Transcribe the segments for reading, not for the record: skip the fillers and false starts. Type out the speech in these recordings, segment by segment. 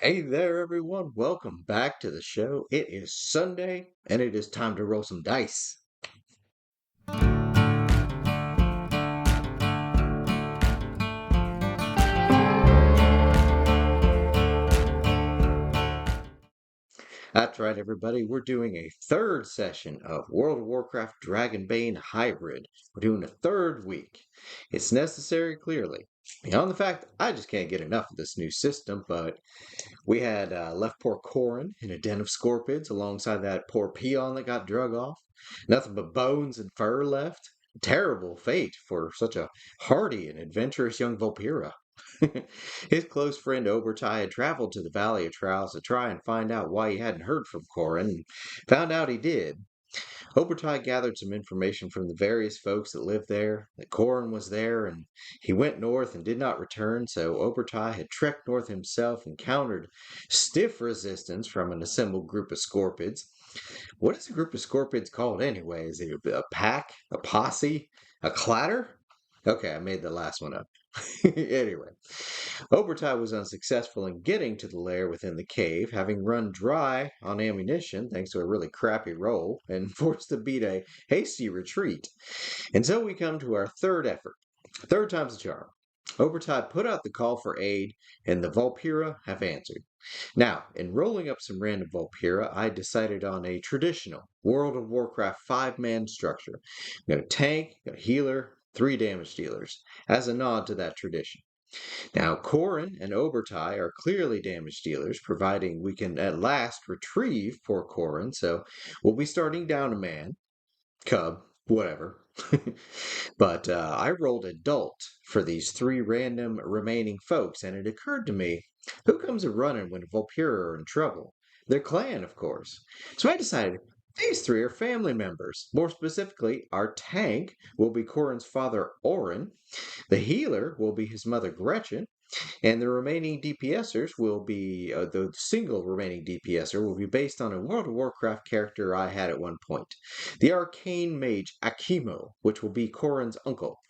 Hey there, everyone. Welcome back to the show. It is Sunday, and it is time to roll some dice. That's right, everybody. We're doing a third session of World of Warcraft Dragonbane Hybrid. We're doing a third week. It's necessary, clearly. Beyond the fact I just can't get enough of this new system, but we had left poor Coran in a den of scorpids alongside that poor peon that got drug off. Nothing but bones and fur left. Terrible fate for such a hardy and adventurous young Vulpera. His close friend Obertai had traveled to the Valley of Trials to try and find out why he hadn't heard from Corin, and found out he did. Obertai gathered some information from the various folks that lived there, that Corin was there, and he went north and did not return, so Obertai had trekked north himself, encountered stiff resistance from an assembled group of scorpids. What is a group of scorpids called anyway? Is it a pack? A posse? A clatter? Okay, I made the last one up. Anyway, Obertai was unsuccessful in getting to the lair within the cave, having run dry on ammunition thanks to a really crappy roll, and forced to beat a hasty retreat. And so we come to our third effort. Third time's a charm. Obertai put out the call for aid, and the Vulpera have answered. Now, in rolling up some random Vulpera, I decided on a traditional World of Warcraft 5-man structure. We got a tank, got a healer, 3 damage dealers, as a nod to that tradition. Now, Corin and Obertai are clearly damage dealers, providing we can at last retrieve poor Corin, so we'll be starting down a man, cub, whatever. But I rolled adult for these 3 random remaining folks, and it occurred to me, who comes a running when Vulpera are in trouble? Their clan, of course. So I decided these 3 are family members. More specifically, our tank will be Corin's father, Orin. The healer will be his mother, Gretchen. And the remaining DPSers will be, the single remaining DPSer will be based on a World of Warcraft character I had at one point, the arcane mage Akimo, which will be Corin's uncle.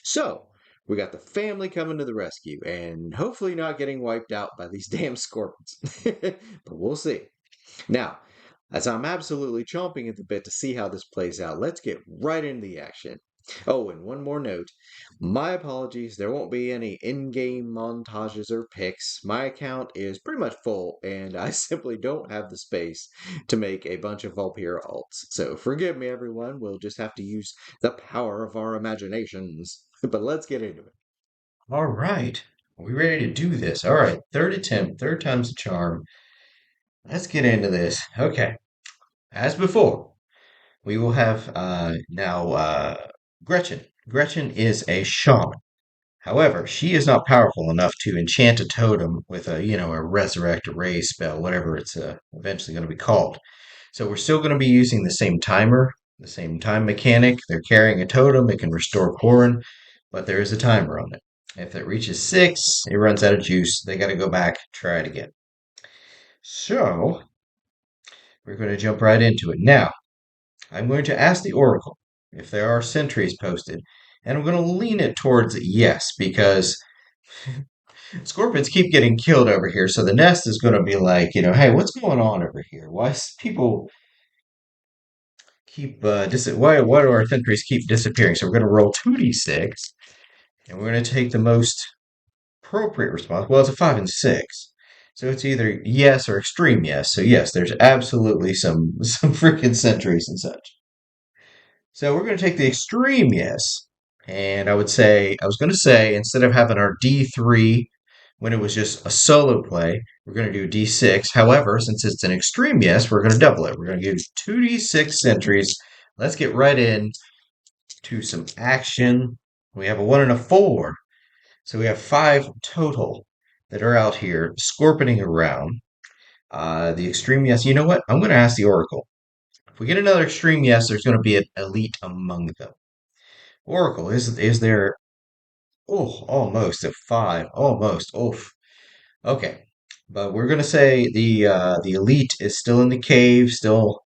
So, we got the family coming to the rescue, and hopefully not getting wiped out by these damn scorpions. But we'll see. Now, as I'm absolutely chomping at the bit to see how this plays out, let's get right into the action. Oh, and one more note. My apologies, there won't be any in-game montages or pics. My account is pretty much full, and I simply don't have the space to make a bunch of Vulpera alts. So forgive me, everyone. We'll just have to use the power of our imaginations. But let's get into it. All right. Are we ready to do this? All right. Third attempt, third time's a charm. Let's get into this. Okay. As before, we will have now Gretchen. Gretchen is a shaman. However, she is not powerful enough to enchant a totem with a resurrect, a raise spell, whatever it's eventually going to be called. So we're still going to be using the same timer, the same time mechanic. They're carrying a totem. It can restore Corin, but there is a timer on it. If it reaches 6, it runs out of juice. They got to go back, try it again. So we're going to jump right into it. Now, I'm going to ask the Oracle if there are sentries posted, and I'm going to lean it towards yes, because scorpions keep getting killed over here. So the nest is going to be like, hey, what's going on over here? Why people keep why do our sentries keep disappearing? So we're going to roll 2d6, and we're going to take the most appropriate response. Well, it's a 5 and 6. So it's either yes or extreme yes. So yes, there's absolutely some some freaking sentries and such. So we're going to take the extreme yes. And I was going to say, instead of having our D3 when it was just a solo play, we're going to do D6. However, since it's an extreme yes, we're going to double it. We're going to give 2d6 sentries. Let's get right in to some action. We have a 1 and a 4. So we have 5 total that are out here scorpioning around. The extreme yes. You know what? I'm going to ask the Oracle. If we get another extreme yes, there's going to be an elite among them. Oracle, is there? Oh, almost a 5. Almost. Oof. Okay, but we're going to say the elite is still in the cave, still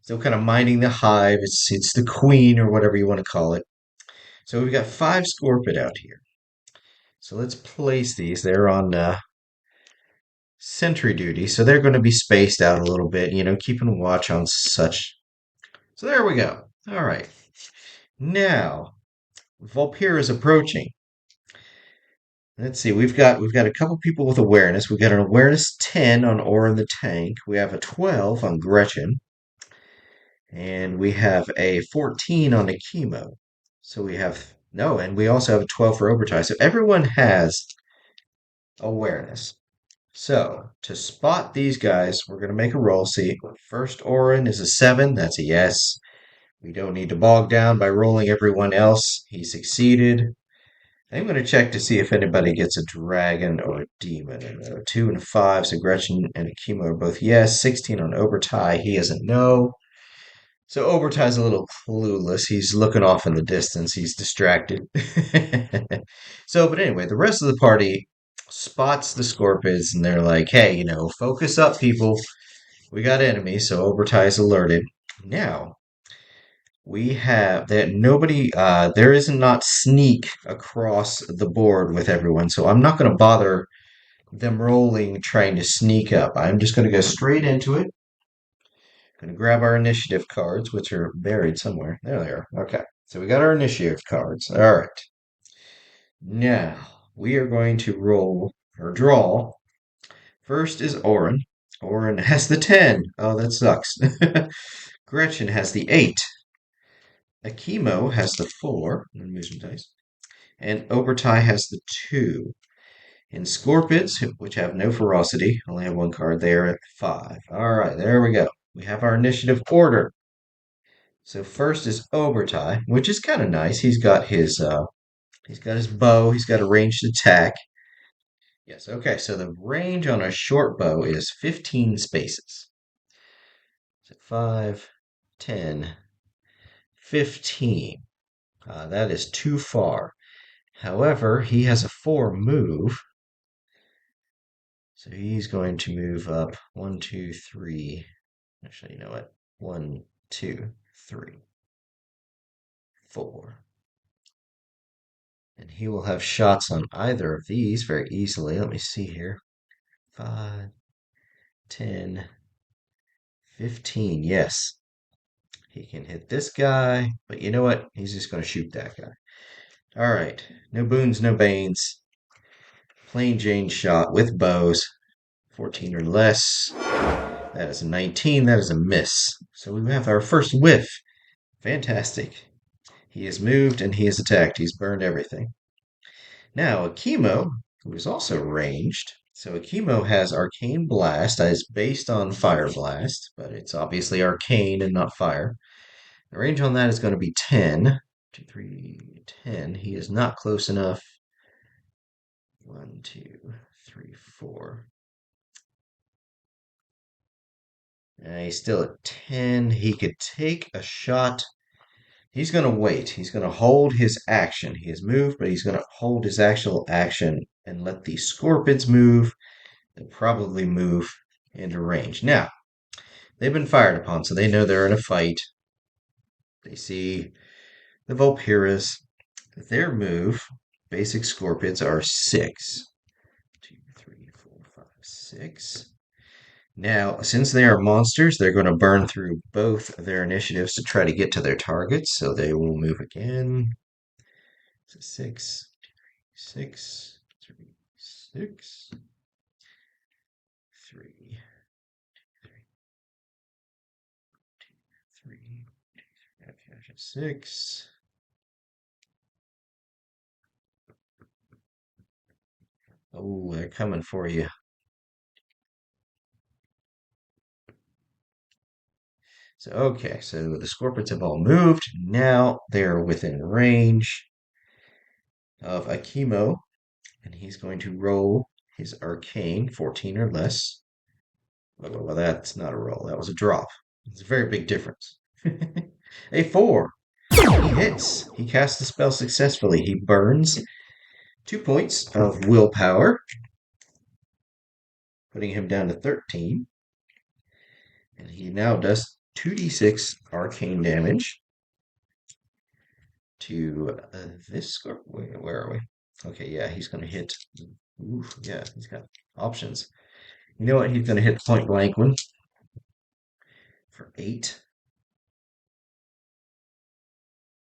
kind of minding the hive. It's the queen or whatever you want to call it. So we've got 5 scorpid out here. So let's place these. They're on sentry duty, so they're going to be spaced out a little bit, keeping watch on such. So there we go. All right. Now, Vulpera is approaching. Let's see. We've got a couple people with awareness. We've got an awareness 10 on Orin the tank. We have a 12 on Gretchen, and we have a 14 on Akimo. So we have no, and we also have a 12 for Overtime. So everyone has awareness. So to spot these guys, we're going to make a roll. See, first Orin is a 7. That's a yes. We don't need to bog down by rolling everyone else. He succeeded. I'm going to check to see if anybody gets a dragon or a demon. And 2 and 5, so Gretchen and Akimo are both yes. 16 on Overtie, he is a no. So Overtie's a little clueless. He's looking off in the distance. He's distracted. But anyway, the rest of the party spots the scorpids and they're like, hey, focus up, people. We got enemies, so Overtie's alerted. Now, we have that nobody, there is not sneak across the board with everyone, so I'm not going to bother them rolling trying to sneak up. I'm just going to go straight into it. Going to grab our initiative cards, which are buried somewhere. There they are. Okay, so we got our initiative cards. All right. Now, we are going to roll or draw. First is Orin. Orin has the 10. Oh, that sucks. Gretchen has the 8. Akimo has the 4. I'm going to move some dice. And Obertai has the 2. In Scorpids, which have no ferocity, only have one card, they are at 5. All right, there we go. We have our initiative order. So first is Obertai, which is kind of nice. He's got his bow. He's got a ranged attack. Yes, okay. So the range on a short bow is 15 spaces. So 5, 10, 15. That is too far. However, he has a 4 move. So he's going to move up 1, 2, 3. Actually, you know what? 1, 2, 3, 4. And he will have shots on either of these very easily. Let me see here. 5, 10, 15. Yes. He can hit this guy, but you know what? He's just going to shoot that guy. All right. No boons, no banes. Plain Jane shot with bows. 14 or less. That is a 19. That is a miss. So we have our first whiff. Fantastic. He has moved and he has attacked. He's burned everything. Now, Akimo, who is also ranged. So Akimo has Arcane Blast that is based on Fire Blast, but it's obviously arcane and not fire. The range on that is going to be 10. 2, 3, 10. He is not close enough. 1, 2, 3, 4. He's still at 10. He could take a shot. He's going to wait. He's going to hold his action. He has moved, but he's going to hold his actual action and let the scorpions move. They'll probably move into range. Now, they've been fired upon, so they know they're in a fight. They see the Vulperas. Their move, basic scorpions, are 6. 2, 3, 4, 5, 6. Now, since they are monsters, they're going to burn through both their initiatives to try to get to their targets, so they will move again. So 6, 6, 3, 6, 3, 3, 6. Oh, they're coming for you. So, okay, so the scorpions have all moved. Now they're within range of Akimo, and he's going to roll his arcane, 14 or less. Well, that's not a roll. That was a drop. It's a very big difference. A 4. He hits. He casts the spell successfully. He burns 2 points of willpower, putting him down to 13. And he now does 2d6 arcane damage to this scorpion. Where are we? Okay, yeah, he's going to hit. Oof, yeah, he's got options. You know what? He's going to hit the point blank one for 8.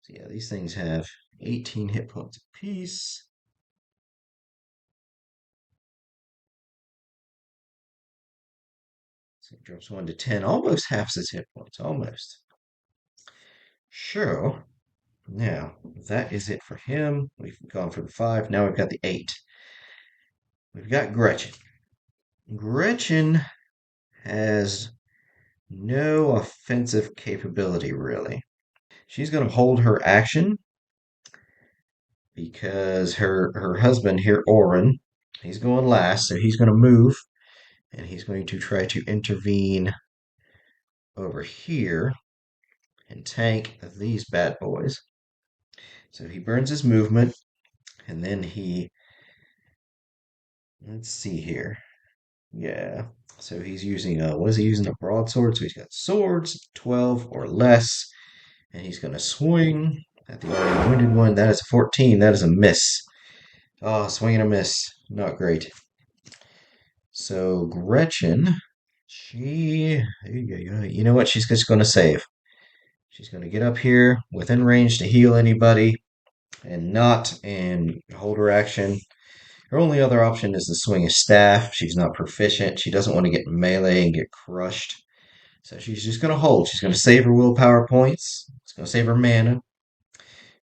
So yeah, these things have 18 hit points apiece. So he drops 1 to 10, almost half his hit points, almost. Sure. Now, that is it for him. We've gone for the 5. Now we've got the 8. We've got Gretchen. Gretchen has no offensive capability, really. She's going to hold her action because her husband here, Oren, he's going last, so he's going to move and he's going to try to intervene over here and tank these bad boys. So he burns his movement and then let's see here. Yeah. So he's using what is he using? A broadsword. So he's got swords, 12 or less, and he's going to swing at the already wounded one. That is a 14. That is a miss. Oh, swing and a miss. Not great. So Gretchen, you know what? She's just going to save. She's going to get up here within range to heal anybody and hold her action. Her only other option is to swing a staff. She's not proficient. She doesn't want to get melee and get crushed. So she's just going to hold. She's going to save her willpower points. She's going to save her mana.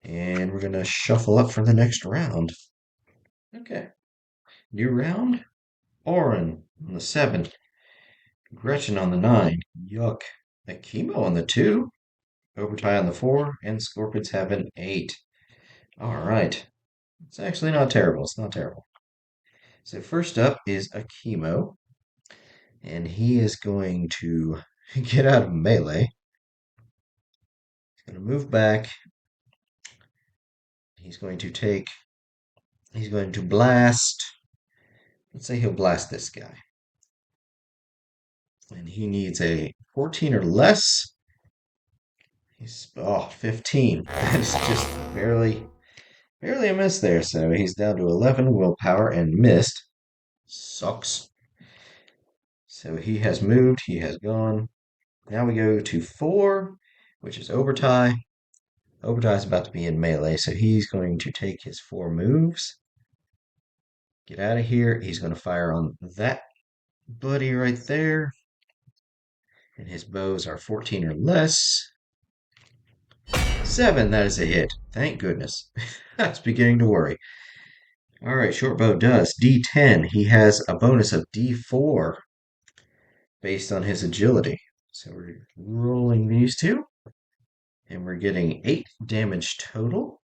And we're going to shuffle up for the next round. Okay. New round. Oren on the 7. Gretchen on the 9. Yuck. A chemo on the 2. Overtie on the 4. And Scorpids have an 8. All right. It's actually not terrible. It's not terrible. So first up is a chemo. And he is going to get out of melee. He's going to move back. He's going to blast. Let's say he'll blast this guy. And he needs a 14 or less. He's 15. That's just barely a miss there. So he's down to 11 willpower and missed. Sucks. So he has moved. He has gone. Now we go to 4, which is Overtie. Overtie is about to be in melee, so he's going to take his 4 moves. Get out of here. He's going to fire on that buddy right there. And his bows are 14 or less. 7, that is a hit. Thank goodness. I was beginning to worry. All right, short bow does. D10. He has a bonus of D4 based on his agility. So we're rolling these two. And we're getting 8 damage total.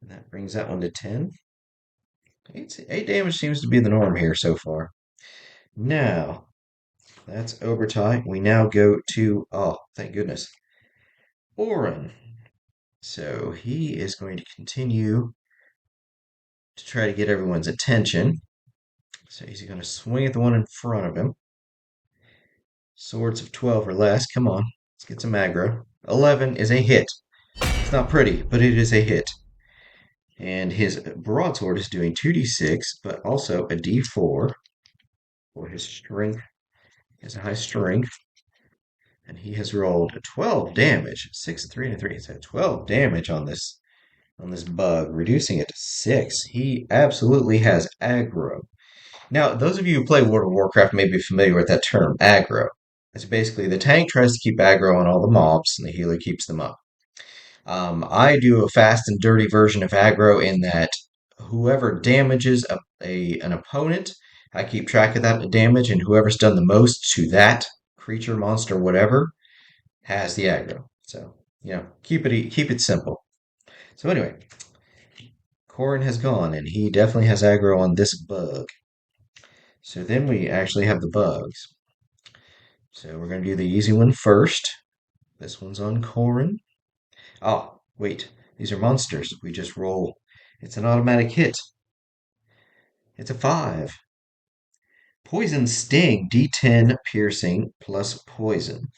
And that brings that one to 10. 8 damage seems to be the norm here so far. Now, that's Overtie. We now go to, oh, thank goodness, Oren. So he is going to continue to try to get everyone's attention. So he's going to swing at the one in front of him. Swords of 12 or less. Come on, let's get some aggro. 11 is a hit. It's not pretty, but it is a hit. And his broadsword is doing 2d6, but also a d4 for his strength. He has a high strength. And he has rolled 12 damage. 6, 3, and a 3. So 12 damage on this bug, reducing it to 6. He absolutely has aggro. Now, those of you who play World of Warcraft may be familiar with that term, aggro. It's basically the tank tries to keep aggro on all the mobs, and the healer keeps them up. I do a fast and dirty version of aggro in that whoever damages an opponent, I keep track of that damage, and whoever's done the most to that creature, monster, whatever, has the aggro. So, keep it simple. So anyway, Coran has gone, and he definitely has aggro on this bug. So then we actually have the bugs. So we're going to do the easy one first. This one's on Coran. Oh, wait. These are monsters. We just roll. It's an automatic hit. It's a 5. Poison Sting, D10 piercing plus poison.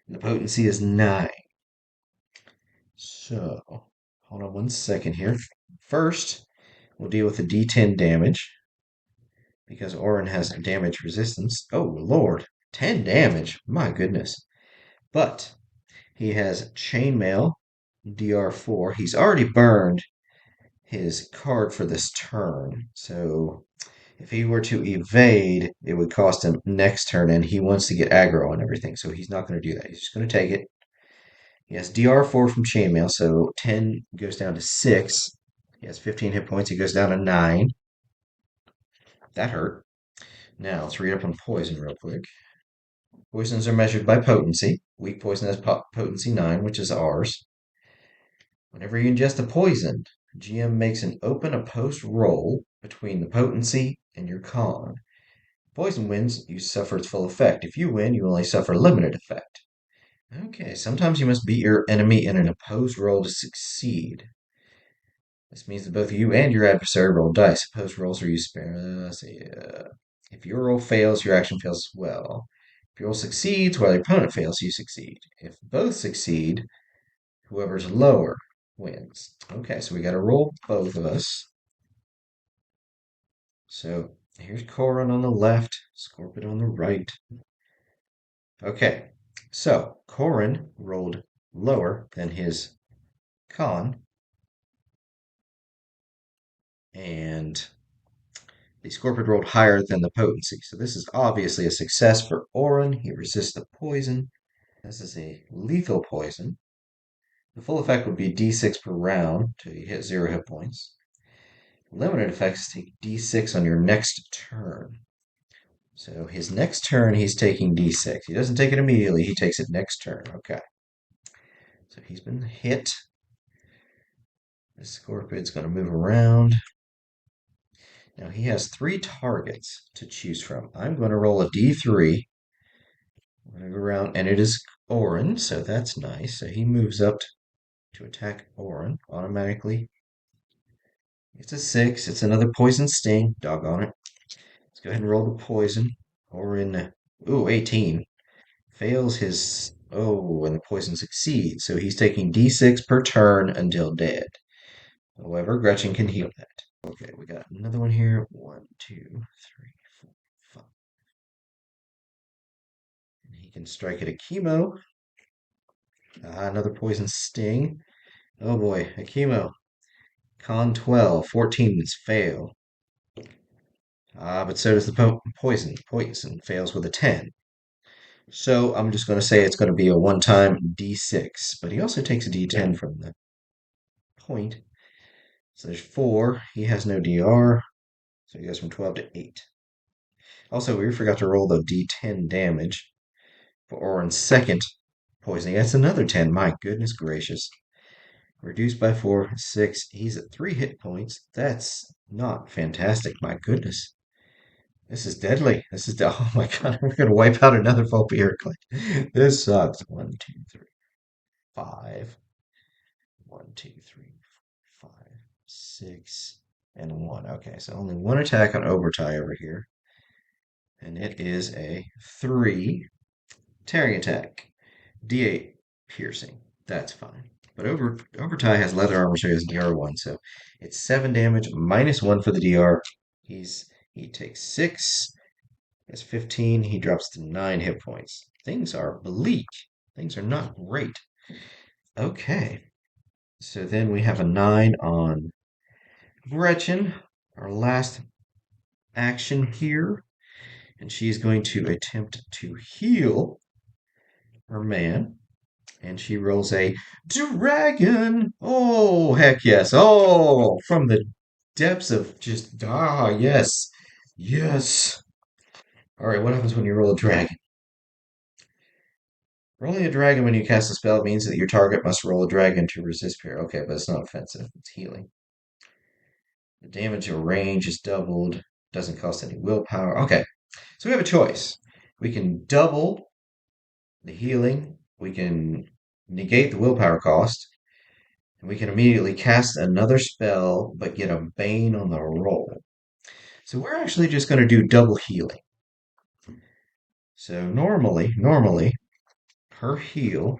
And the potency is 9. So, hold on one second here. First, we'll deal with the D10 damage. because Orin has damage resistance. Oh, Lord. 10 damage. My goodness. But he has Chainmail, DR4. He's already burned his card for this turn. So if he were to evade, it would cost him next turn, and he wants to get aggro on everything. So he's not going to do that. He's just going to take it. He has DR4 from Chainmail, so 10 goes down to 6. He has 15 hit points. He goes down to 9. That hurt. Now, let's read up on poison real quick. Poisons are measured by potency. Weak poison has potency 9, which is ours. Whenever you ingest a poison, GM makes an open opposed roll between the potency and your con. Poison wins, you suffer its full effect. If you win, you only suffer limited effect. Okay, sometimes you must beat your enemy in an opposed roll to succeed. This means that both you and your adversary roll dice. Opposed rolls are used sparingly. If your roll fails, your action fails as well. If your roll succeeds while your opponent fails, you succeed. If both succeed, whoever's lower wins. Okay, so we got to roll both of us. So here's Coran on the left, Scorpid on the right. Okay, so Coran rolled lower than his con, and the Scorpid rolled higher than the potency. So this is obviously a success for Orin. He resists the poison. This is a lethal poison. The full effect would be d6 per round till you hit 0 hit points. Limited effects take d6 on your next turn. So his next turn, he's taking d6. He doesn't take it immediately. He takes it next turn. Okay. So he's been hit. This Scorpid's going to move around. Now he has 3 targets to choose from. I'm going to roll a d3. I'm going to go around, and it is Orin, so that's nice. So he moves up to attack Orin automatically. It's a 6. It's another poison sting. Doggone it. Let's go ahead and roll the poison. Orin, ooh, 18. Fails his, oh, and the poison succeeds. So he's taking d6 per turn until dead. However, Gretchen can heal that. Okay, we got another one here. 1, 2, 3, 4, 5. And he can strike at a chemo. Another poison sting. Oh boy, a chemo. Con 12, 14 is fail. But so does the poison. Poison fails with a 10. So I'm just going to say it's going to be a one-time d6. But he also takes a d10 from the point. So there's 4. He has no DR. So he goes from 12 to 8. Also, we forgot to roll the d10 damage for Orin's second poisoning. That's another 10. My goodness gracious. Reduced by 4, 6. He's at 3 hit points. That's not fantastic. My goodness. This is deadly. Oh my god, we're going to wipe out another Vulpera-hide. This sucks. 1, 2, 3, 5. 1, 2, 3, 4, 5, 6, and 1. Okay, so only one attack on Overtie over here. And it is a 3 tearing attack. D8 piercing. That's fine. But Overtie has leather armor, so he has DR1, so it's 7 damage, minus 1 for the DR. He takes 6, has 15, he drops to 9 hit points. Things are bleak. Things are not great. Okay. So then we have a 9 on Gretchen, our last action here. And she's going to attempt to heal her man. And she rolls a dragon. Oh, heck yes. Oh, from the depths of just, yes. Yes. All right, what happens when you roll a dragon? Rolling a dragon when you cast a spell means that your target must roll a dragon to resist parry. Okay, but it's not offensive. It's healing. The damage or range is doubled. Doesn't cost any willpower. Okay, so we have a choice. We can double the healing. We can negate the willpower cost. And we can immediately cast another spell, but get a bane on the roll. So we're actually just going to do double healing. So normally, her heal,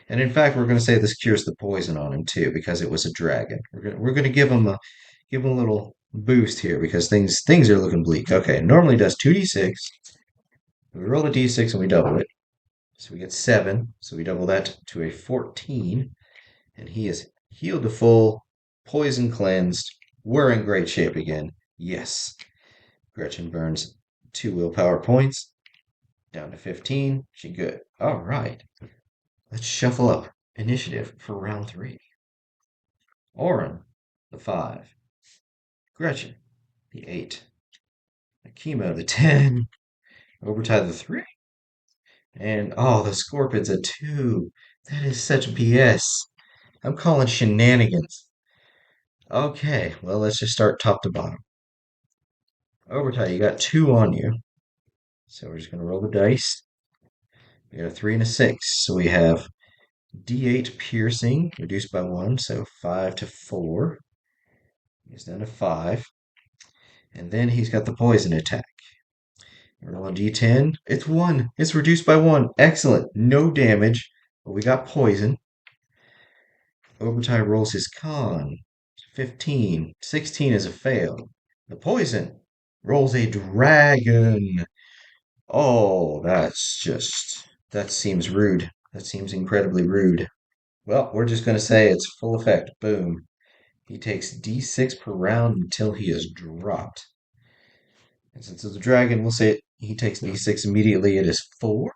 and in fact, we're going to say this cures the poison on him too, because it was a dragon. We're going to give him a little boost here because things are looking bleak. Okay, normally does 2d6. We roll a d6 and we double it. So we get 7. So we double that to a 14. And he is healed to full, poison cleansed. We're in great shape again. Yes. Gretchen burns 2 willpower points. Down to 15. She good. All right. Let's shuffle up initiative for round 3. Oren, the 5. Gretchen, the 8. Akimo, the 10. Overtide, the 3. And, oh, the Scorpid's a 2. That is such BS. I'm calling shenanigans. Okay, well, let's just start top to bottom. Overtide, you got 2 on you. So we're just going to roll the dice. We got a 3 and a 6. So we have D8 piercing, reduced by 1, so 5 to 4. He's down to 5. And then he's got the poison attack. Roll a D10. It's 1. It's reduced by 1. Excellent. No damage. But we got poison. Overtime rolls his con. 15. 16 is a fail. The poison rolls a dragon. Oh, that seems rude. That seems incredibly rude. Well, we're just going to say it's full effect. Boom. He takes D6 per round until he is dropped. And since it's a dragon, we'll say he takes D6 immediately. It is 4.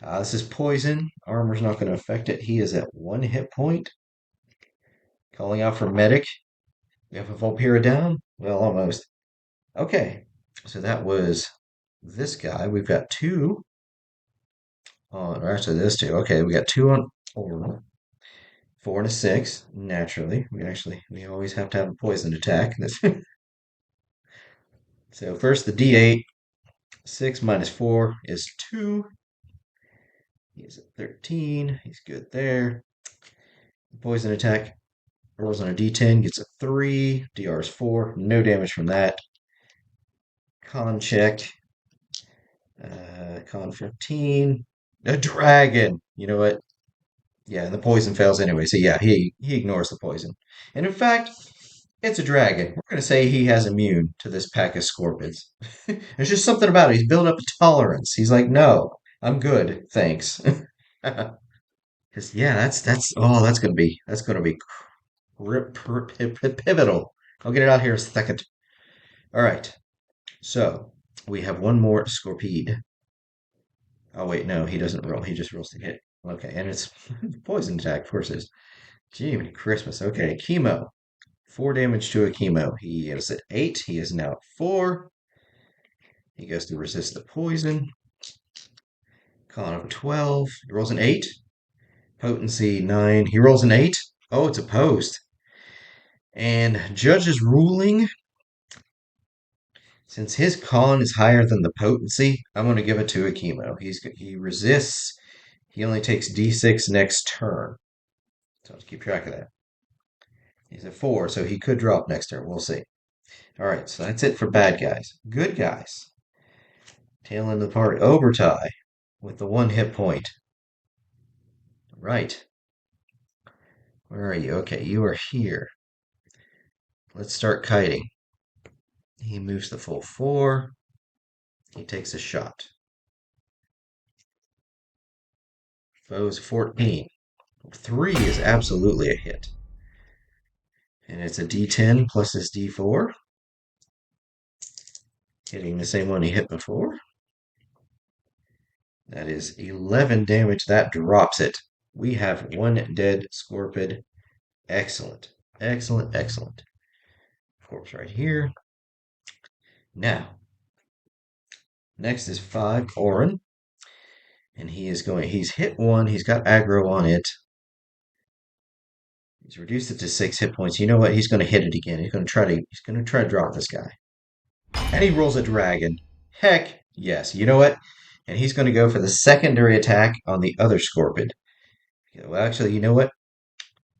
This is poison. Armor's not going to affect it. He is at 1 hit point. Calling out for medic. We have a Vulpera down. Well, almost. Okay, so that was this guy. We've got 2 on, or actually this 2. Okay, we got 2 on Oral. 4 and a 6, naturally. We always have to have a poison attack. So first the D8. 6 minus 4 is 2. He's at 13. He's good there. Poison attack rolls on a D10, gets a 3. DR is 4. No damage from that. Con check. Con 15. A dragon. You know what? Yeah, and the poison fails anyway. So yeah, he ignores the poison. And in fact, it's a dragon. We're going to say he has immune to this pack of scorpids. There's just something about it. He's built up a tolerance. He's like, no, I'm good, thanks. Because yeah, that's gonna be pivotal. I'll get it out here in a second. All right, so we have one more Scorpide. Oh wait, no, he doesn't roll. He just rolls to hit. Okay, and it's poison attack. Of course, it is. Gee, Christmas. Okay, chemo. 4 damage to a chemo. He is at 8. He is now at 4. He goes to resist the poison. Con of 12. He rolls an 8. Potency 9. He rolls an 8. Oh, it's opposed. And judge's ruling, since his con is higher than the potency, I'm going to give it to a chemo. He resists. He only takes D6 next turn. So let's keep track of that. He's at 4, so he could drop next turn. We'll see. All right, so that's it for bad guys. Good guys. Tail end of the party. Overtie with the 1 hit point. Right. Where are you? Okay, you are here. Let's start kiting. He moves the full 4. He takes a shot. Foe's 14. 3 is absolutely a hit. And it's a D10 plus his D4. Hitting the same one he hit before. That is 11 damage. That drops it. We have 1 dead Scorpid. Excellent. Excellent, excellent. Corpse right here. Now, next is 5, Coran. And he's hit 1. He's got aggro on it. He's reduced it to 6 hit points. You know what? He's going to hit it again. He's going to try to drop this guy. And he rolls a dragon. Heck yes. You know what? And he's going to go for the secondary attack on the other Scorpid. Well, actually, you know what?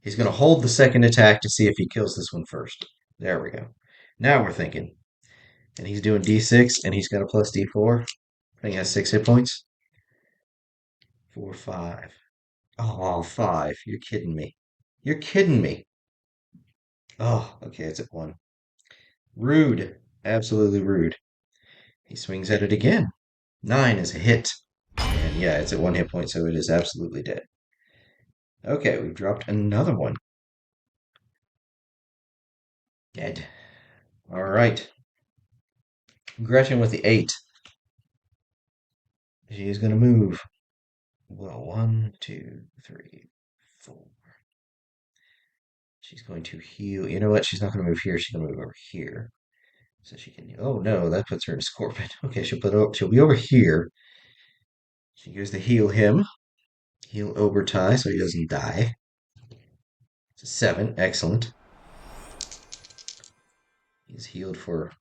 He's going to hold the second attack to see if he kills this one first. There we go. Now we're thinking. And he's doing D6, and he's got a plus D4. I think he has 6 hit points. 4, 5. Oh, 5. You're kidding me. You're kidding me. Oh, okay, it's at 1. Rude. Absolutely rude. He swings at it again. 9 is a hit. And yeah, it's at 1 hit point, so it is absolutely dead. Okay, we've dropped another one. Dead. All right. Gretchen with the 8. She is going to move. Well, 1, 2, 3, 4. She's going to heal. You know what? She's not going to move here. She's going to move over here. So she can. Oh no, that puts her in scorpid. Okay, she'll be over here. She goes to heal him. Heal Obertai so he doesn't die. It's a 7. Excellent. He's healed for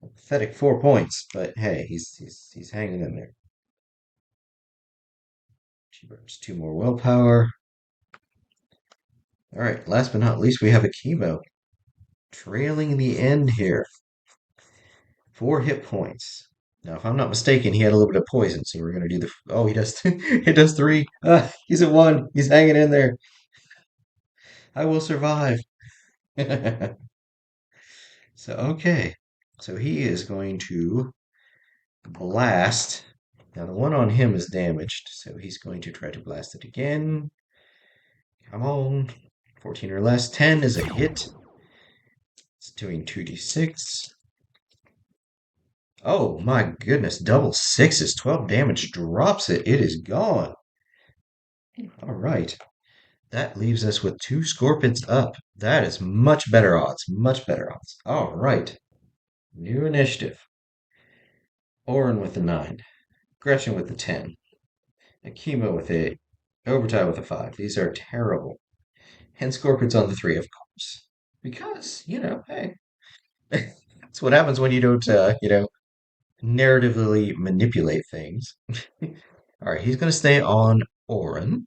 a pathetic 4 points, but hey, he's hanging in there. She burns 2 more willpower. All right, last but not least, we have a chemo. Trailing in the end here. 4 hit points. Now, if I'm not mistaken, he had a little bit of poison, so we're gonna do the. Oh, he does. He does 3. He's at 1. He's hanging in there. I will survive. So okay, so he is going to blast. Now the one on him is damaged, so he's going to try to blast it again. Come on, 14 or less. 10 is a hit. It's doing 2d6. Oh my goodness, double sixes, 12 damage, drops it. It is gone. All right. That leaves us with 2 scorpions up. That is much better odds. Much better odds. All right. New initiative. Oren with the 9. Gretchen with the 10. Akima with a 8. Overtime with a 5. These are terrible. And scorpions on the 3, of course. Because, hey. That's what happens when you don't, narratively manipulate things. All right, he's going to stay on Oren.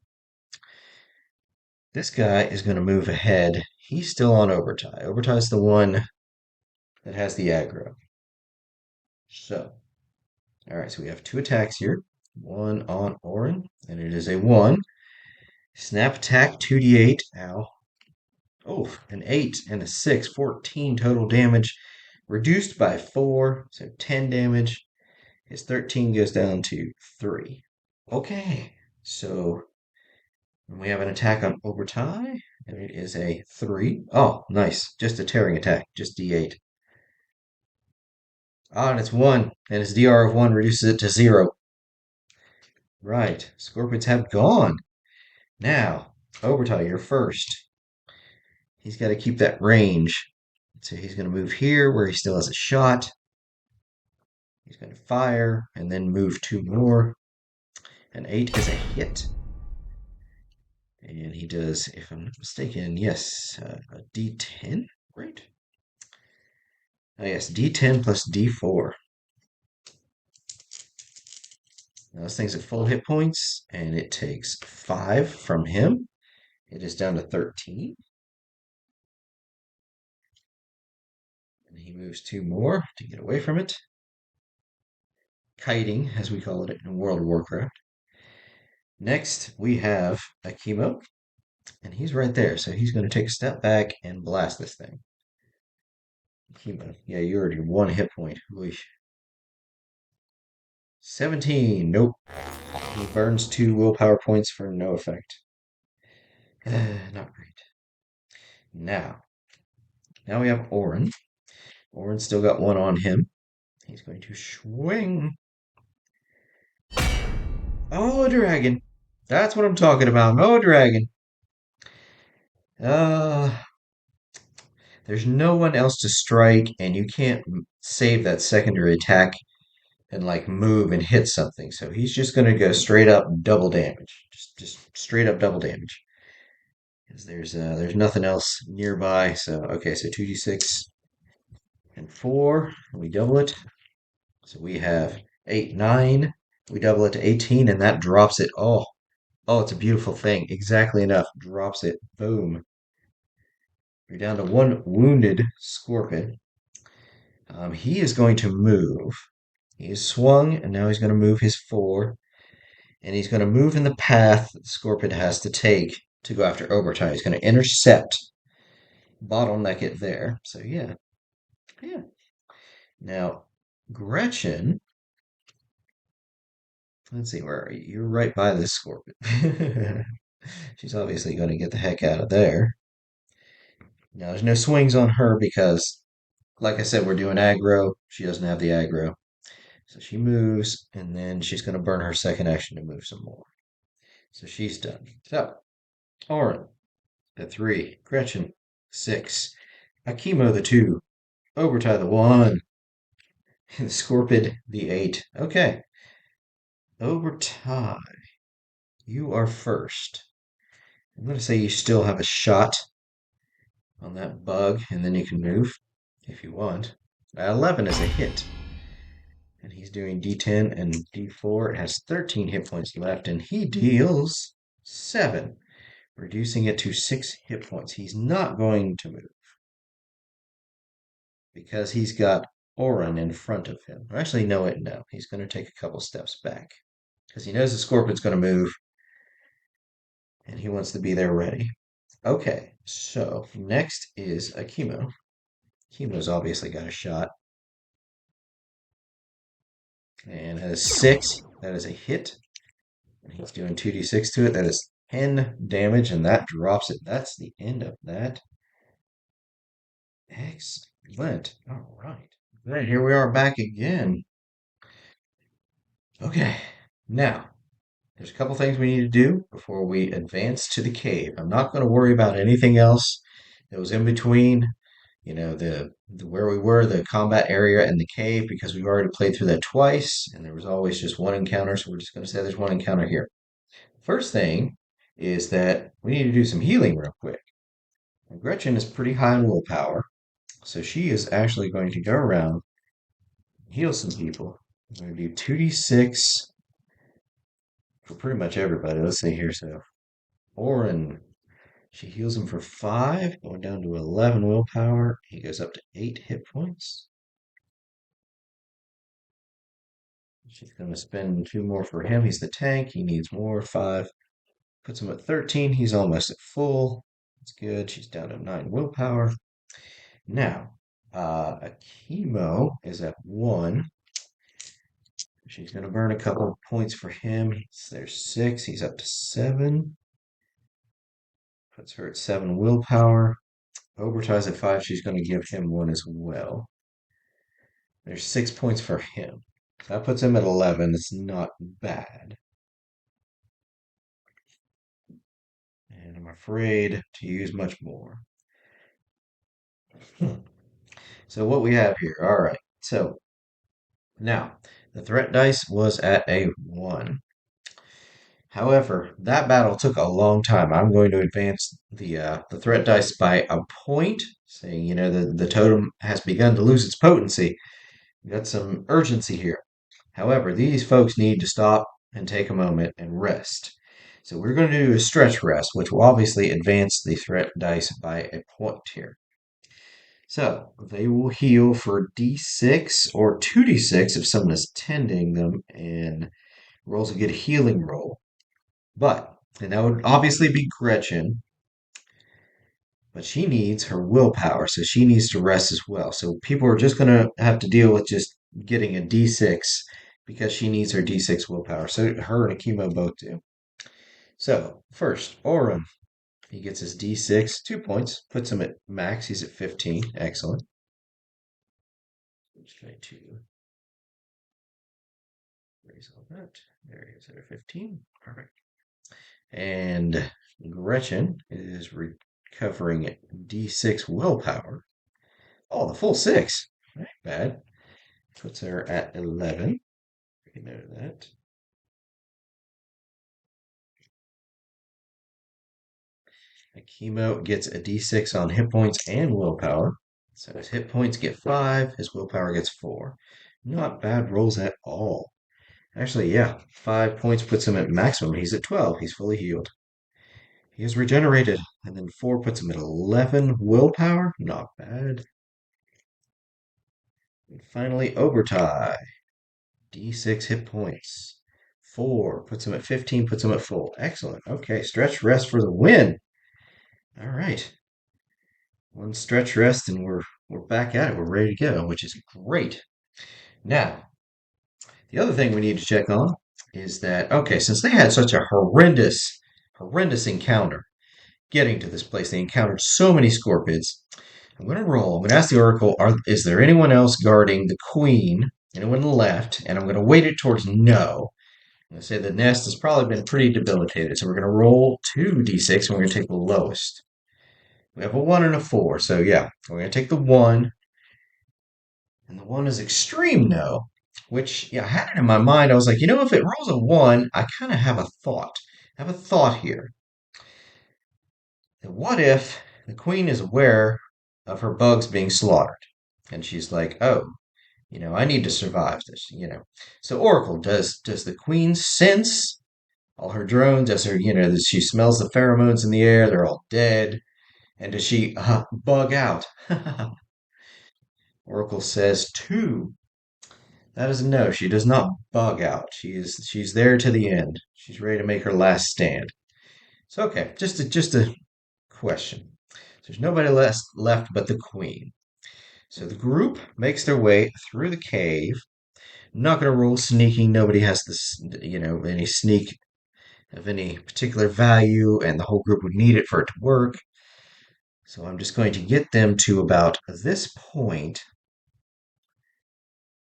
This guy is going to move ahead. He's still on Overtie. Overtie's the one that has the aggro. So, all right, so we have 2 attacks here. One on Oren, and it is a 1. Snap attack, 2d8. Ow. Oh, an 8 and a 6. 14 total damage. Reduced by 4, so 10 damage. His 13 goes down to 3. Okay, so we have an attack on Overtie, and it is a 3. Oh, nice. Just a tearing attack, just d8. Ah, and it's 1, and his DR of 1 reduces it to 0. Right, scorpions have gone. Now, Overtie, you're first. He's got to keep that range. So he's going to move here where he still has a shot. He's going to fire and then move 2 more. An 8 is a hit. And he does, if I'm not mistaken, yes, a d10, right? Oh, yes, d10 plus d4. Now this thing's at full hit points, and it takes 5 from him. It is down to 13. And he moves 2 more to get away from it. Kiting, as we call it in World of Warcraft. Next, we have Akimo, and he's right there, so he's going to take a step back and blast this thing. Akimo, yeah, you're already 1 hit point. Oy. 17, nope. He burns 2 willpower points for no effect. Not great. Now we have Oren. Oren's still got 1 on him. He's going to swing. Oh, a dragon. That's what I'm talking about. Oh, a dragon. There's no one else to strike, and you can't save that secondary attack and like move and hit something. So he's just going to go straight up double damage. Just straight up double damage. Because there's nothing else nearby. So okay, so 2d6 and 4. And we double it. So we have 8, 9. We double it to 18, and that drops it. Oh, it's a beautiful thing. Exactly enough. Drops it. Boom. You're down to 1 wounded scorpion. He is going to move. He is swung, and now he's going to move his 4. And he's going to move in the path that the scorpion has to take to go after Overtime. He's going to intercept, bottleneck it there. So yeah. Yeah. Now, Gretchen, let's see, where are you? You're right by this scorpion. She's obviously going to get the heck out of there. Now, there's no swings on her because, like I said, we're doing aggro. She doesn't have the aggro. So she moves, and then she's going to burn her second action to move some more. So she's done. So, Oren, the 3. Gretchen, 6. Akimo, the 2. Overtie, the 1. And Scorpid, the 8. Okay. Overtie, you are first. I'm going to say you still have a shot on that bug, and then you can move if you want. 11 is a hit. And he's doing D10 and D4. It has 13 hit points left, and he deals 7, reducing it to 6 hit points. He's not going to move because he's got Oren in front of him. Actually, no. He's going to take a couple steps back because he knows the Scorpion's going to move, and he wants to be there ready. Okay, so next is Akimo. Akimo's obviously got a shot. And has 6. That is a hit. And he's doing 2d6 to it. That is 10 damage, and that drops it. That's the end of that. Excellent. All right. Right, here we are back again. Okay, now, there's a couple things we need to do before we advance to the cave. I'm not going to worry about anything else that was in between, the where we were, the combat area and the cave, because we've already played through that twice, and there was always just one encounter, so we're just going to say there's one encounter here. First thing is that we need to do some healing real quick. Gretchen is pretty high in willpower, so she is actually going to go around and heal some people. We're going to do 2d6 for pretty much everybody. Let's see here. So, Oren, she heals him for 5, going down to 11 willpower. He goes up to 8 hit points. She's going to spend 2 more for him. He's the tank. He needs more. 5. Puts him at 13. He's almost at full. That's good. She's down to 9 willpower. Now, Akimo is at 1. She's going to burn a couple of points for him. There's 6. He's up to 7. Puts her at 7 willpower. Overties at 5. She's going to give him 1 as well. There's 6 points for him. So that puts him at 11. It's not bad. And I'm afraid to use much more. So what we have here. All right. So now the threat dice was at a 1. However, that battle took a long time. I'm going to advance the threat dice by a point, saying, the totem has begun to lose its potency. We've got some urgency here. However, these folks need to stop and take a moment and rest. So we're going to do a stretch rest, which will obviously advance the threat dice by a point here. So they will heal for d6 or 2d6 if someone is tending them and rolls a good healing roll. And that would obviously be Gretchen, but she needs her willpower, so she needs to rest as well. So people are just going to have to deal with just getting a d6 because she needs her d6 willpower. So her and Akimo both do. So first, Oren, he gets his d6, 2 points, puts him at max. He's at 15. Excellent. Just try to raise all that. There he is at 15. Perfect. And Gretchen is recovering d6 willpower. Oh, the full 6. Not bad. Puts her at 11. Make a note of that. Akimo gets a d6 on hit points and willpower. So his hit points get 5, his willpower gets 4. Not bad rolls at all. Actually, yeah, 5 points puts him at maximum. He's at 12. He's fully healed. He is regenerated. And then 4 puts him at 11 willpower. Not bad. And finally, Overtie. D6 hit points. 4 puts him at 15, puts him at full. Excellent. Okay, stretch rest for the win. All right. One stretch rest, and we're we're back at it. We're ready to go, which is great. Now, the other thing we need to check on is that, okay, since they had such a horrendous encounter getting to this place, they encountered so many scorpids. I'm going to roll. I'm going to ask the Oracle, is there anyone else guarding the Queen? Anyone left? And I'm going to weight it towards no. I'm going to say the nest has probably been pretty debilitated. So we're going to roll 2d6 and we're going to take the lowest. We have a 1 and a 4. So yeah, we're going to take the 1. And the 1 is extreme no. Which, yeah, I had it in my mind. I was like, if it rolls a 1, I kind of have a thought. I have a thought here. And what if the Queen is aware of her bugs being slaughtered? And she's like, oh, I need to survive this. So Oracle, does the Queen sense all her drones? Does she smells the pheromones in the air? They're all dead. And does she bug out? Oracle says 2. That is a no. She does not bug out. She's there to the end. She's ready to make her last stand. So okay, just a question. So there's nobody left but the Queen. So the group makes their way through the cave. I'm not going to roll sneaking. Nobody has this, any sneak of any particular value, and the whole group would need it for it to work. So I'm just going to get them to about this point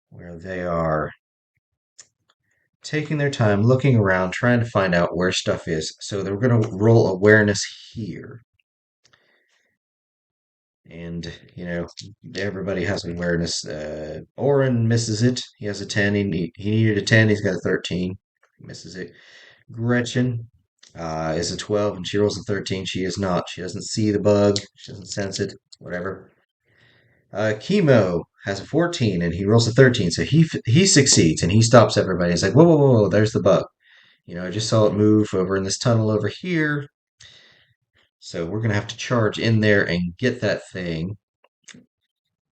where they are taking their time, looking around, trying to find out where stuff is. So they're going to roll awareness here. And, everybody has awareness. Oren misses it. He has a 10. He needed a 10. He's got a 13. He misses it. Gretchen is a 12, and she rolls a 13. She is not. She doesn't see the bug. She doesn't sense it. Whatever. Chemo has a 14, and he rolls a 13. So he succeeds, and he stops everybody. He's like, whoa, whoa, whoa, there's the bug. I just saw it move over in this tunnel over here. So we're going to have to charge in there and get that thing.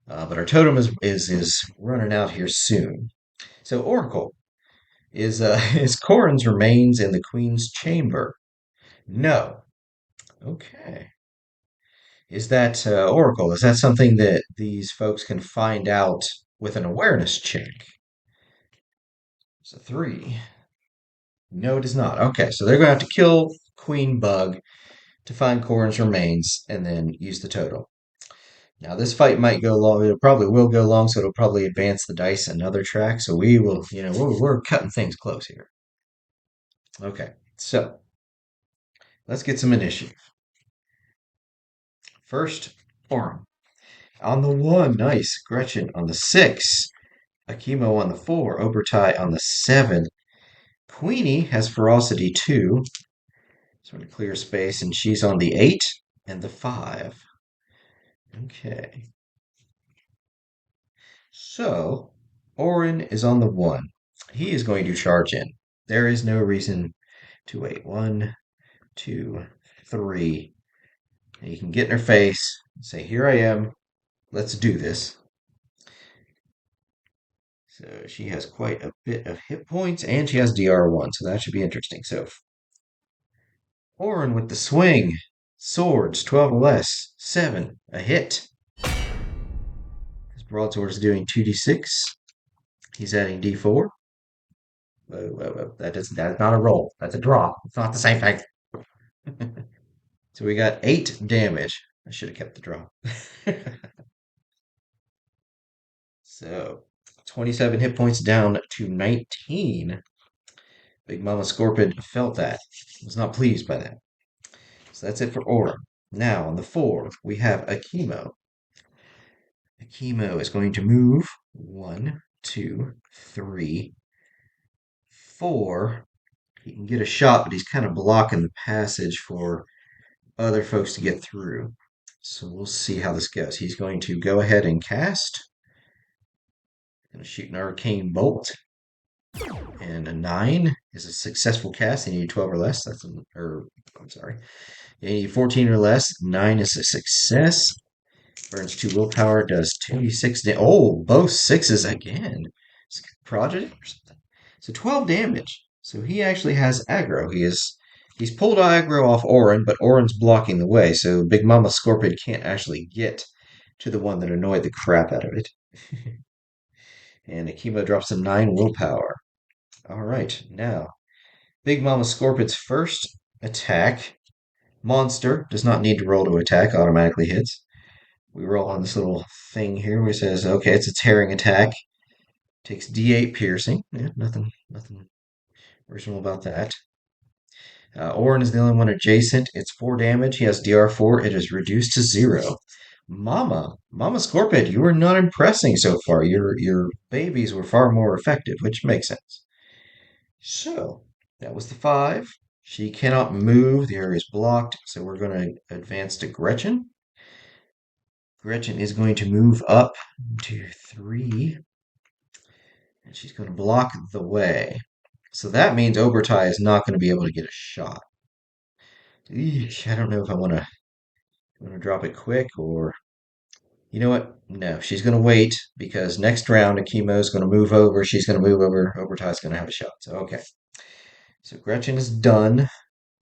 But our totem is running out here soon. So Oracle, is Coran's remains in the Queen's chamber? No. Okay. Is that Oracle? Is that something that these folks can find out with an awareness check? It's a 3. No, it is not. Okay, so they're going to have to kill Queen Bug to find Coran's remains and then use the totem. Now, this fight might go long. It probably will go long, so it'll probably advance the dice another track. So we will, we're cutting things close here. Okay, so let's get some initiative. First, Oren. On the 1, nice. Gretchen on the 6. Akimo on the 4. Obertai on the 7. Queenie has ferocity 2. Sort of clear space, and she's on the 8 and the 5. Okay. So, Oren is on the 1. He is going to charge in. There is no reason to wait. 1, 2, 3. And you can get in her face and say, here I am. Let's do this. So she has quite a bit of hit points, and she has DR1, so that should be interesting. So, Oren with the swing. Swords, 12 or less. 7, a hit. His broadsword is doing 2d6. He's adding d4. Whoa, whoa, whoa. That's not a roll. That's a draw. It's not the same thing. So we got 8 damage. I should have kept the draw. So, 27 hit points down to 19. Big Mama Scorpid felt that. Was not pleased by that. So that's it for Aura. Now, on the 4, we have Akimo. Akimo is going to move 1, 2, 3, 4. He can get a shot, but he's kind of blocking the passage for other folks to get through. So we'll see how this goes. He's going to go ahead and cast. Going to shoot an arcane bolt. And a 9 is a successful cast. You need 12 or less. I'm sorry. You need 14 or less. 9 is a success. Burns 2 willpower. Does 2d6 damage. Oh, both 6s again. Prodigy or something. So 12 damage. So he actually has aggro. He's pulled aggro off Oren, but Oren's blocking the way. So Big Mama Scorpid can't actually get to the one that annoyed the crap out of it. And Akimo drops a 9 willpower. All right, now Big Mama Scorpid's first attack. Monster does not need to roll to attack, automatically hits. We roll on this little thing here where it says, okay, it's a tearing attack. Takes D8 piercing. Yeah, nothing original about that. Orin is the only one adjacent. It's 4 damage. He has DR4. It is reduced to 0. Mama Scorpid, you are not impressing so far. Your babies were far more effective, which makes sense. So, that was the 5. She cannot move. The area is blocked. So we're going to advance to Gretchen. Gretchen is going to move up to 3. And she's going to block the way. So that means Obertai is not going to be able to get a shot. Eesh, I don't know if I want to drop it quick or you know what? No, she's going to wait because next round Akimo is going to move over. She's going to move over. Obertai's going to have a shot. So okay. So Gretchen is done.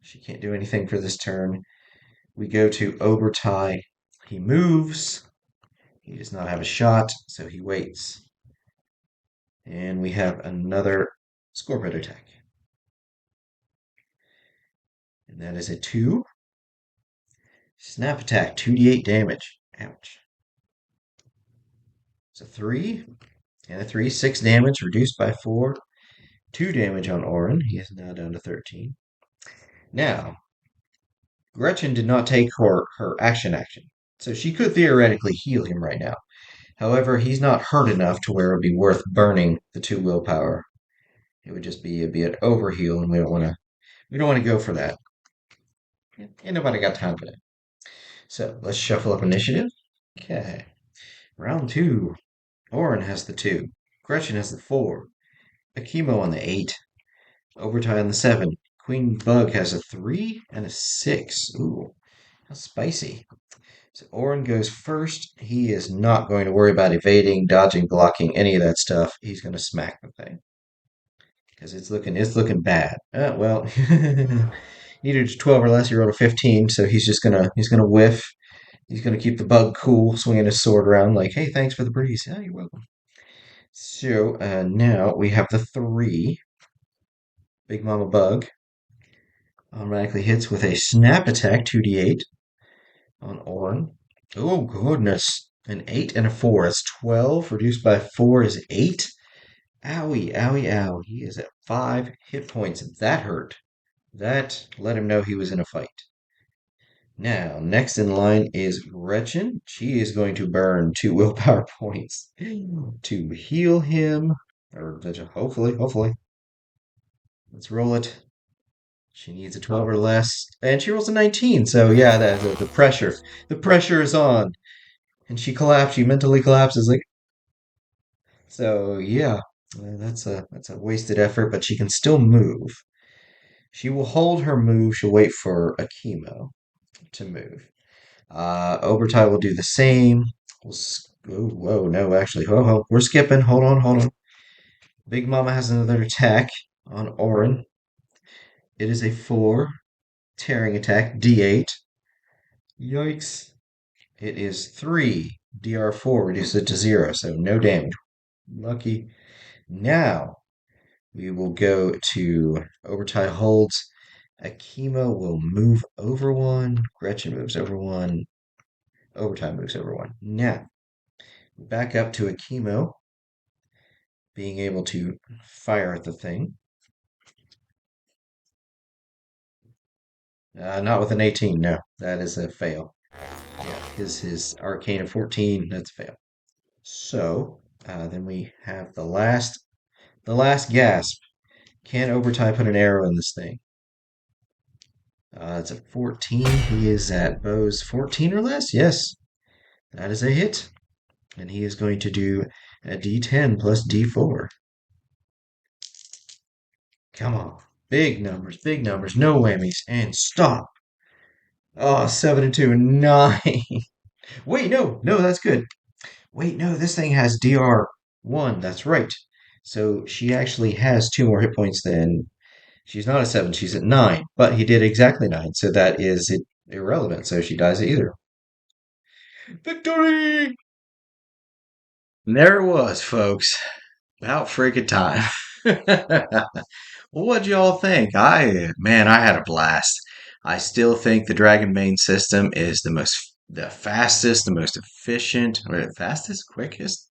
She can't do anything for this turn. We go to Obertai. He moves. He does not have a shot, so he waits. And we have another Scorpid attack. And that is a 2. Snap attack, 2d8 damage. Ouch. It's a 3 and a 3, 6 damage, reduced by 4. 2 damage on Orin. He is now down to 13. Now, Gretchen did not take her action. So she could theoretically heal him right now. However, he's not hurt enough to where it would be worth burning the 2 willpower. It would just be an overheal, and we don't want to go for that. Ain't nobody got time for that. So let's shuffle up initiative. Okay. Round 2. Orin has the 2. Gretchen has the 4. Akimo on the 8. Obertai on the 7. Queen Bug has a 3 and a 6. Ooh, how spicy. So Orin goes first. He is not going to worry about evading, dodging, blocking, any of that stuff. He's going to smack the thing. Because it's looking bad. Well, needed a 12 or less. He rolled a 15, so he's gonna whiff. He's gonna keep the bug cool, swinging his sword around like, "Hey, thanks for the breeze." Yeah, you're welcome. So now we have the 3. Big Mama Bug automatically hits with a snap attack, 2d8 on Orin. Oh goodness, an 8 and a 4. That's 12. Reduced by 4 is 8. Owie, owie, ow. He is at 5 hit points. That hurt. That let him know he was in a fight. Now, next in line is Gretchen. She is going to burn 2 willpower points to heal him. Or hopefully. Let's roll it. She needs a 12 or less. And she rolls a 19. So yeah, the pressure. The pressure is on. And she collapses. She mentally collapses. Like so yeah. That's a wasted effort, but she can still move. She will hold her move. She'll wait for Akimo to move. Obertai will do the same. Oh, whoa, no, actually, we're skipping. Hold on. Big Mama has another attack on Orin. It is a 4 tearing attack, D8. Yikes. It is 3 DR4, reduce it to 0, so no damage. Lucky. Now we will go to Obertai holds. Akimo will move over 1. Gretchen moves over 1. Obertai moves over 1. Now, back up to Akimo being able to fire at the thing. Not with an 18, no. That is a fail. Yeah, his arcane of 14, that's a fail. So, then we have the last gasp. Can Obertai put an arrow in this thing? It's a 14. He is at bows 14 or less. Yes, that is a hit. And he is going to do a d10 plus d4. Come on. Big numbers, no whammies, and stop. Oh, 7 and 2, 9. Wait, no, that's good. Wait, no, this thing has DR1. That's right. So she actually has 2 more hit points than. She's not at 7, she's at 9. But he did exactly 9, so that is irrelevant. So she dies at either. Victory! And there it was, folks. About freaking time. Well, what'd y'all think? I had a blast. I still think the Dragonbane system is the fastest, the most efficient, or fastest, quickest,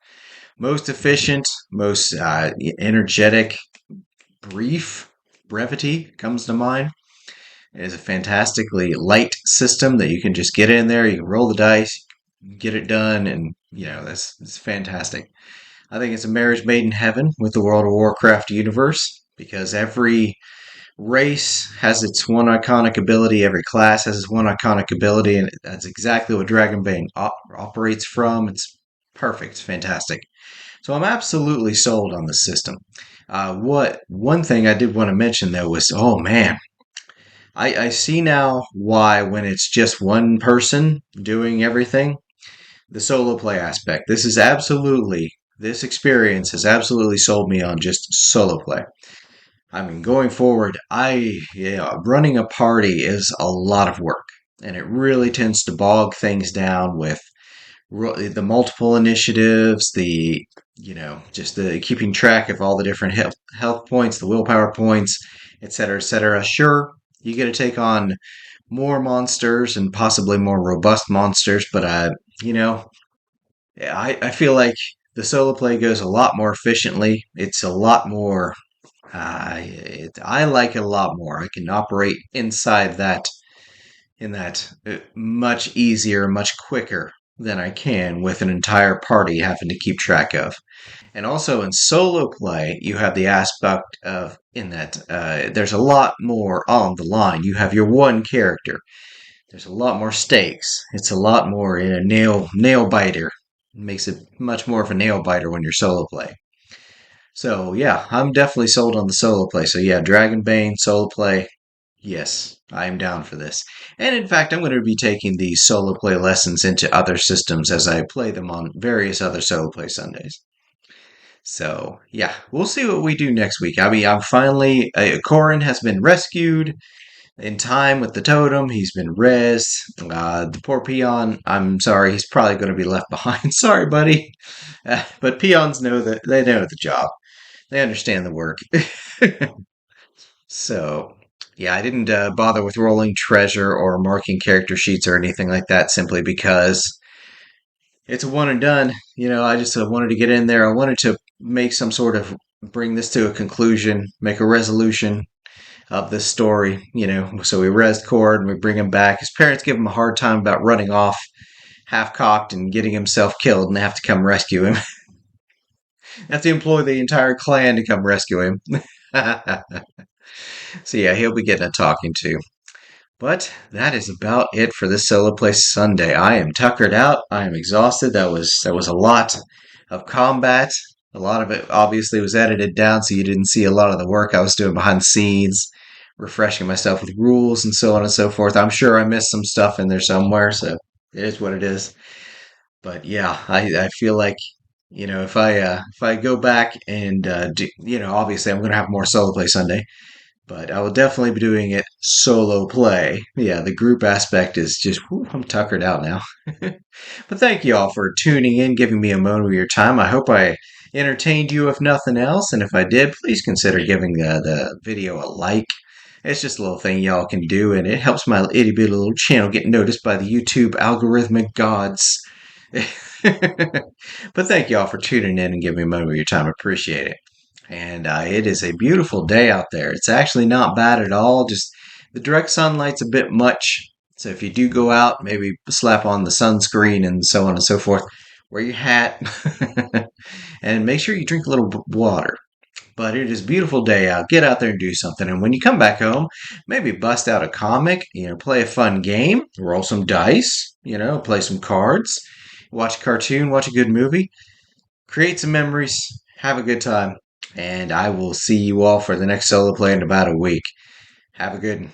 most efficient, most energetic, brief. Brevity comes to mind. It is a fantastically light system that you can just get in there, you can roll the dice, get it done, and that's fantastic. I think it's a marriage made in heaven with the World of Warcraft universe because every race has its one iconic ability, every class has its one iconic ability, and that's exactly what Dragonbane operates from. It's perfect, it's fantastic. So I'm absolutely sold on the system. What one thing I did want to mention though was, oh man, I see now why when it's just one person doing everything, the solo play aspect. This experience has absolutely sold me on just solo play. I mean, going forward, running a party is a lot of work, and it really tends to bog things down with the multiple initiatives, just the keeping track of all the different health points, the willpower points, etc., etc. Sure, you get to take on more monsters and possibly more robust monsters, but you know, I feel like the solo play goes a lot more efficiently. It's a lot more. I like it a lot more. I can operate inside that in that much easier, much quicker than I can with an entire party having to keep track of. And also in solo play, you have the aspect of in that there's a lot more on the line. You have your one character. There's a lot more stakes. It's a lot more in a nail biter. It makes it much more of a nail biter when you're solo play. So yeah, I'm definitely sold on the solo play. So yeah, Dragonbane solo play. Yes, I am down for this. And in fact, I'm going to be taking these solo play lessons into other systems as I play them on various other solo play Sundays. So yeah, we'll see what we do next week. I mean, I'm finally Coran has been rescued in time with the totem. He's been rezzed. The poor peon. I'm sorry, he's probably going to be left behind. Sorry, buddy. But peons know that they know the job. They understand the work. So, yeah, I didn't bother with rolling treasure or marking character sheets or anything like that simply because it's a one and done. I just wanted to get in there. I wanted to make some sort of bring this to a conclusion, make a resolution of this story. So we res Cord and we bring him back. His parents give him a hard time about running off half cocked and getting himself killed, and they have to come rescue him. Have to employ the entire clan to come rescue him. So yeah, he'll be getting a talking to. But that is about it for this solo play Sunday. I am tuckered out. I am exhausted. That was a lot of combat. A lot of it obviously was edited down, so you didn't see a lot of the work I was doing behind the scenes, refreshing myself with rules and so on and so forth. I'm sure I missed some stuff in there somewhere, so it is what it is. But yeah, I feel like if I go back and obviously I'm gonna have more solo play Sunday, but I will definitely be doing it solo play. Yeah, the group aspect is just, whew, I'm tuckered out now. But thank you all for tuning in, giving me a moment of your time. I hope I entertained you, if nothing else. And if I did, please consider giving the video a like. It's just a little thing y'all can do, and it helps my itty bitty little channel get noticed by the YouTube algorithmic gods. But thank y'all for tuning in and giving me a moment of your time. I appreciate it. And it is a beautiful day out there. It's actually not bad at all. Just the direct sunlight's a bit much. So if you do go out, maybe slap on the sunscreen and so on and so forth. Wear your hat and make sure you drink a little water. But it is a beautiful day out. Get out there and do something. And when you come back home, maybe bust out a comic, play a fun game, roll some dice, play some cards, watch a cartoon, watch a good movie, create some memories, have a good time. And I will see you all for the next solo play in about a week. Have a good one.